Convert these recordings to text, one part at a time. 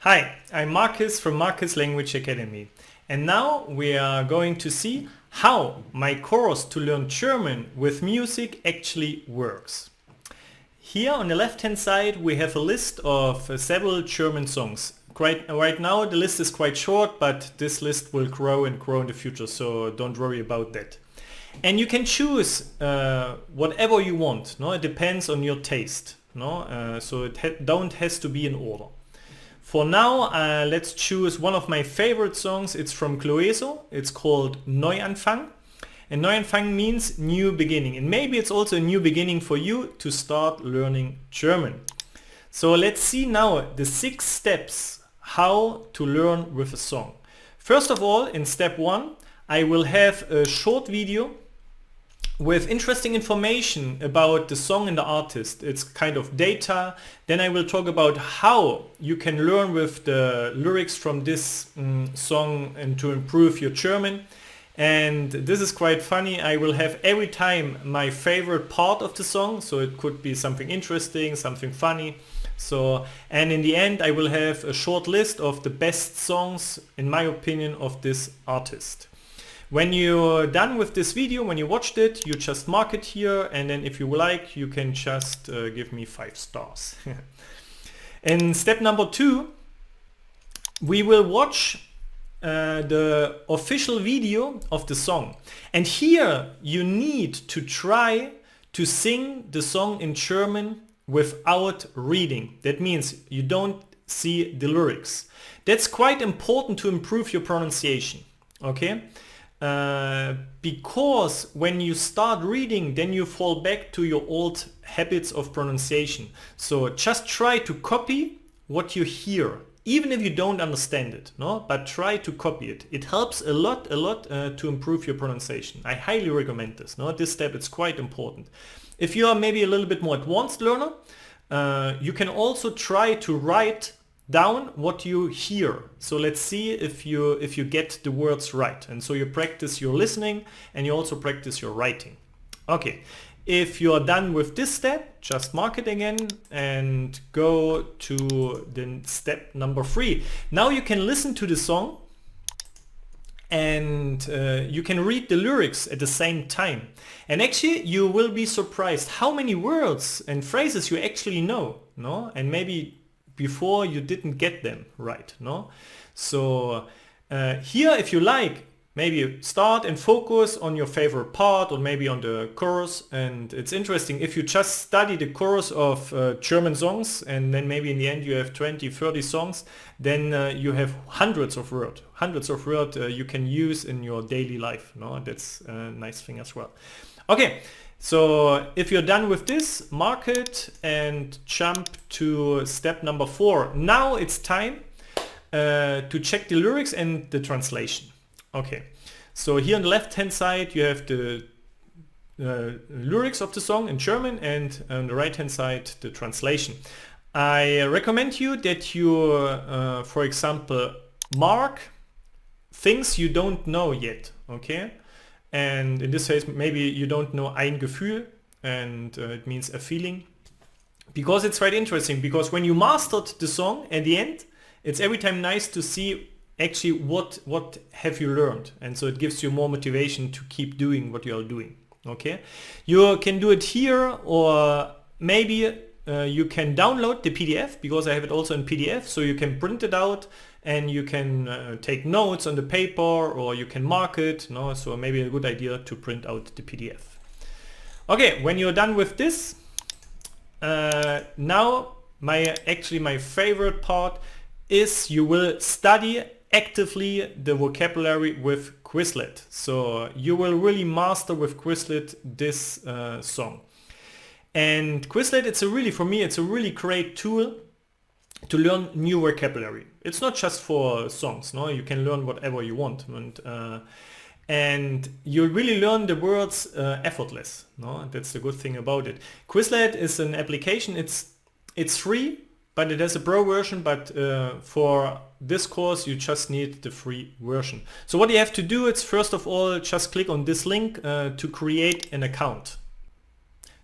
Hi, I'm Marcus from Marcus Language Academy, and now we are going to see how my course to learn German with music actually works. Here on the left hand side we have a list of several German songs. Right now the list is quite short, but this list will grow and grow in the future, so don't worry about that. And you can choose whatever you want. No, it depends on your taste. No, so it don't has to be in order. For now, let's choose one of my favorite songs. It's from Cloeso. It's called Neuanfang. And Neuanfang means new beginning. And maybe it's also a new beginning for you to start learning German. So let's see now the 6 steps how to learn with a song. First of all, in step 1, I will have a short video with interesting information about the song and the artist. It's kind of data. Then I will talk about how you can learn with the lyrics from this song and to improve your German. And this is quite funny. I will have every time my favorite part of the song. So it could be something interesting, something funny. And in the end I will have a short list of the best songs, in my opinion, of this artist. When you're done with this video, when you watched it, you just mark it here, and then if you like, you can just give me 5 stars. In step number 2, we will watch the official video of the song. And here you need to try to sing the song in German without reading. That means you don't see the lyrics. That's quite important to improve your pronunciation. Okay? Because when you start reading, then you fall back to your old habits of pronunciation. So just try to copy what you hear, even if you don't understand it, no? But try to copy it. It helps a lot to improve your pronunciation. I highly recommend this. No? This step is quite important. If you are maybe a little bit more advanced learner, you can also try to write down what you hear. So let's see if you get the words right. And so you practice your listening and you also practice your writing. Okay, if you are done with this step, just mark it again and go to the step number 3. Now you can listen to the song and you can read the lyrics at the same time. And actually you will be surprised how many words and phrases you actually know, no? And maybe before you didn't get them right, no? So here, if you like, maybe start and focus on your favorite part or maybe on the chorus. And it's interesting, if you just study the chorus of German songs and then maybe in the end you have 20, 30 songs, then you have hundreds of words you can use in your daily life, no? That's a nice thing as well. Okay. So if you're done with this, mark it and jump to step number 4. Now it's time to check the lyrics and the translation. Okay, so here on the left hand side you have the lyrics of the song in German, and on the right hand side the translation. I recommend you that you, for example, mark things you don't know yet, okay? And in this case, maybe you don't know ein Gefühl, and it means a feeling. Because it's quite interesting, because when you mastered the song at the end, it's every time nice to see actually what have you learned. And so it gives you more motivation to keep doing what you are doing. Okay, you can do it here, or maybe you can download the PDF, because I have it also in PDF, so you can print it out and you can take notes on the paper, or you can mark it, no? So maybe a good idea to print out the PDF. Okay, when you're done with this, now my favorite part is you will study actively the vocabulary with Quizlet. So you will really master with Quizlet this song. And Quizlet, for me, it's a really great tool to learn new vocabulary. It's not just for songs, no? You can learn whatever you want, and you really learn the words effortless, no? That's the good thing about it. Quizlet is an application. It's free, but it has a pro version. But for this course, you just need the free version. So what you have to do is, first of all, just click on this link to create an account.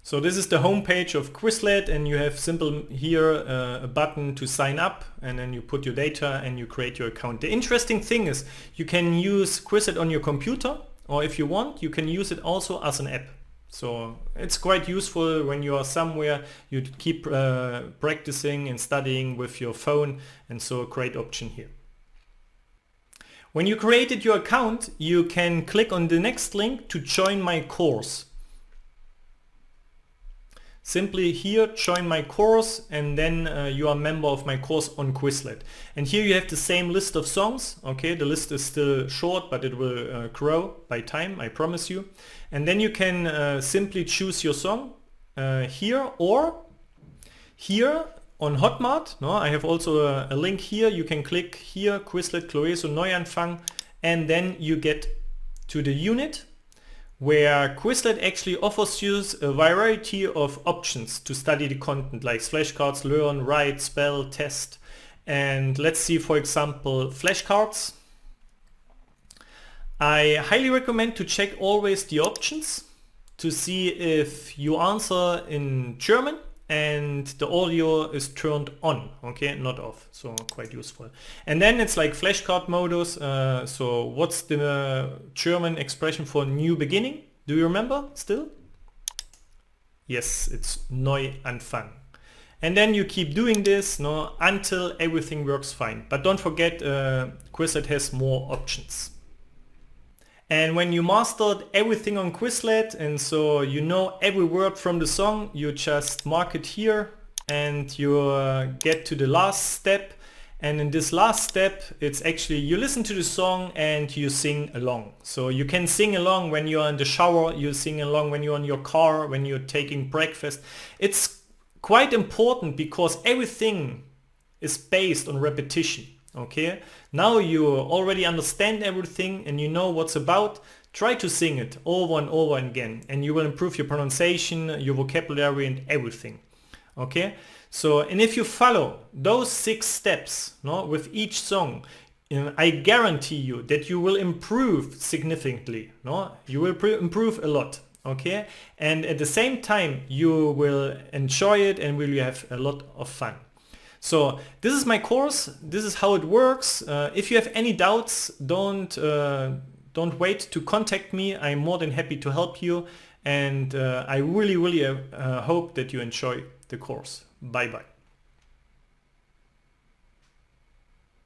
So this is the homepage of Quizlet, and you have simple here a button to sign up, and then you put your data and you create your account. The interesting thing is you can use Quizlet on your computer, or if you want, you can use it also as an app. So it's quite useful when you are somewhere, you keep practicing and studying with your phone, and so a great option here. When you created your account, you can click on the next link to join my course. Simply here, join my course, and then you are a member of my course on Quizlet. And here you have the same list of songs. Okay, the list is still short, but it will grow by time, I promise you. And then you can simply choose your song here or here on Hotmart. No, I have also a link here. You can click here, Quizlet Cloeso Neuanfang, and then you get to the unit where Quizlet actually offers you a variety of options to study the content, like flashcards, learn, write, spell, test. And let's see, for example, flashcards. I highly recommend to check always the options to see if you answer in German and the audio is turned on, okay, not off, so quite useful. And then it's like flashcard modus, so what's the German expression for new beginning? Do you remember still? Yes, it's Neuanfang. And then you keep doing this, no, until everything works fine. But don't forget, Quizlet has more options. And when you mastered everything on Quizlet, and so you know every word from the song, you just mark it here and you get to the last step. And in this last step, it's actually you listen to the song and you sing along. So you can sing along when you're in the shower, you sing along when you're in your car, when you're taking breakfast. It's quite important because everything is based on repetition. Okay, now you already understand everything and you know what's about. Try to sing it over and over again, and you will improve your pronunciation, your vocabulary, and everything. Okay, so and if you follow those 6 steps, no, with each song, I guarantee you that you will improve significantly. No, you will improve a lot. Okay, and at the same time you will enjoy it and will have a lot of fun. So this is my course, this is how it works. If you have any doubts, don't wait to contact me. I'm more than happy to help you, and I really hope that you enjoy the course. Bye bye.